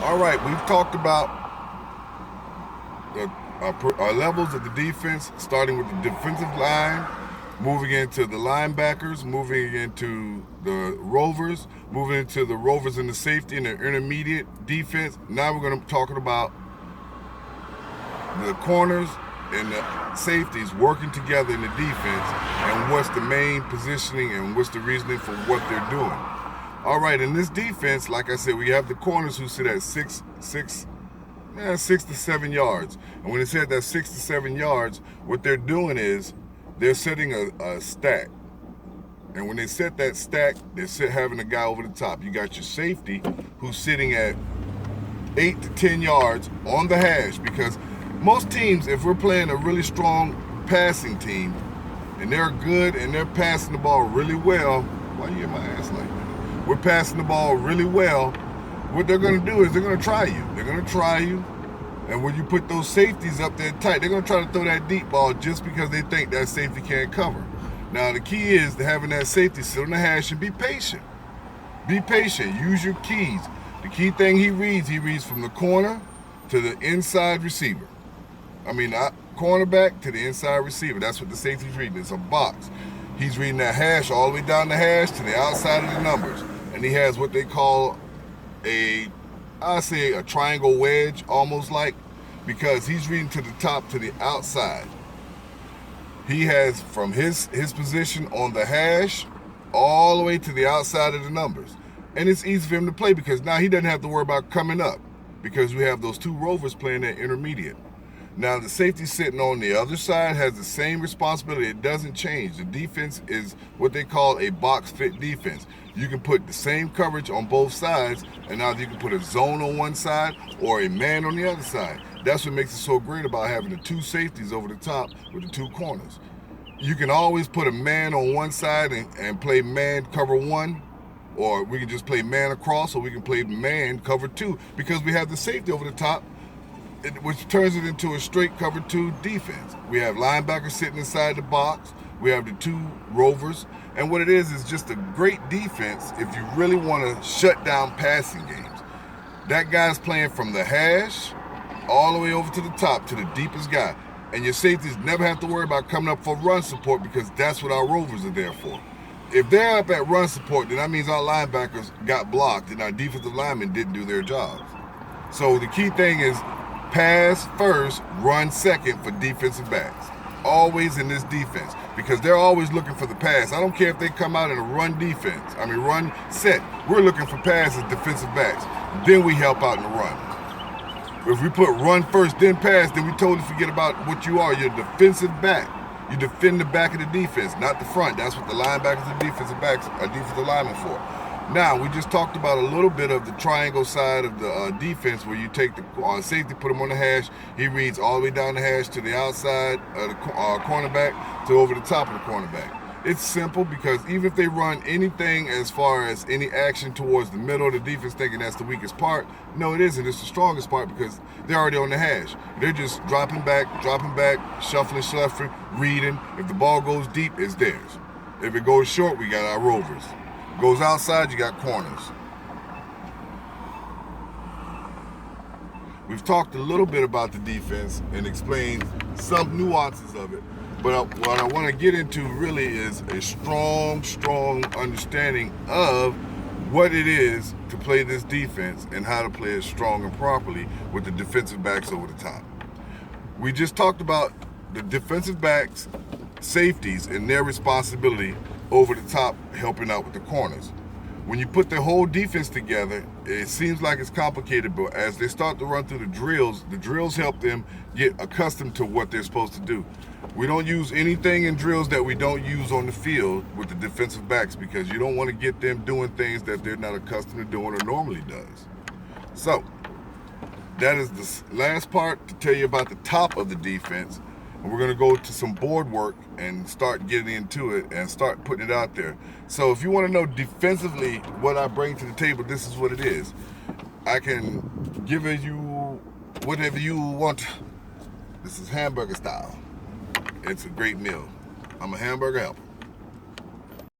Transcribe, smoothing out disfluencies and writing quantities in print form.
All right, we've talked about our levels of the defense, starting with the defensive line, moving into the linebackers, moving into the rovers, moving into the rovers and the safety and the intermediate defense. Now we're going to be talking about the corners and the safeties working together in the defense and what's the main positioning and what's the reasoning for what they're doing. All right, in this defense, like I said, we have the corners who sit at 6 to 7 yards. And when they say that 6 to 7 yards, what they're doing is they're setting a stack. And when they set that stack, they're having a guy over the top. You got your safety who's sitting at 8 to 10 yards on the hash, because most teams, if we're playing a really strong passing team and they're good and they're passing the ball really well, why you in my ass like that? We're passing the ball really well. What they're going to do is they're going to try you. They're going to try you. And when you put those safeties up there tight, they're going to try to throw that deep ball just because they think that safety can't cover. Now, the key is to having that safety sit on the hash and be patient. Be patient. Use your keys. The key thing he reads from the corner to the inside receiver. Cornerback to the inside receiver. That's what the safety's reading. It's a box. He's reading that hash all the way down the hash to the outside of the numbers. And he has what they call a triangle wedge, almost like, because he's reading to the top to the outside. He has from his position on the hash all the way to the outside of the numbers. And it's easy for him to play because now he doesn't have to worry about coming up because we have those two rovers playing that intermediate. Now, the safety sitting on the other side has the same responsibility. It doesn't change. The defense is what they call a box fit defense. You can put the same coverage on both sides, and now you can put a zone on one side or a man on the other side. That's what makes it so great about having the two safeties over the top with the two corners. You can always put a man on one side and play man cover one, or we can just play man across, or we can play man cover two because we have the safety over the top, which turns it into a straight cover two defense. We have linebackers sitting inside the box. We have the two rovers. And what it is just a great defense if you really want to shut down passing games. That guy's playing from the hash all the way over to the top, to the deepest guy. And your safeties never have to worry about coming up for run support because that's what our rovers are there for. If they're up at run support, then that means our linebackers got blocked and our defensive linemen didn't do their jobs. So the key thing is pass first, run second for defensive backs. Always in this defense, because they're always looking for the pass. I don't care if they come out in a run set. We're looking for passes, defensive backs. Then we help out in the run. If we put run first, then pass, then we totally forget about what you are. You're a defensive back. You defend the back of the defense, not the front. That's what the linebackers and defensive backs are defensive linemen for. Now, we just talked about a little bit of the triangle side of the defense where you take the safety, put him on the hash. He reads all the way down the hash to the outside of the cornerback to over the top of the cornerback. It's simple because even if they run anything as far as any action towards the middle, the defense thinking that's the weakest part. No, it isn't. It's the strongest part because they're already on the hash. They're just dropping back, shuffling, reading. If the ball goes deep, it's theirs. If it goes short, we got our rovers. Goes outside, you got corners. We've talked a little bit about the defense and explained some nuances of it, but what I want to get into really is a strong understanding of what it is to play this defense and how to play it strong and properly with the defensive backs over the top. We just talked about the defensive backs, safeties, and their responsibility over the top helping out with the corners. When you put the whole defense together, it seems like it's complicated, but as they start to run through the drills help them get accustomed to what they're supposed to do. We don't use anything in drills that we don't use on the field with the defensive backs because you don't want to get them doing things that they're not accustomed to doing or normally does. So, that is the last part to tell you about the top of the defense. And we're going to go to some board work and start getting into it and start putting it out there. So if you want to know defensively what I bring to the table, this is what it is. I can give you whatever you want. This is hamburger style. It's a great meal. I'm a hamburger helper.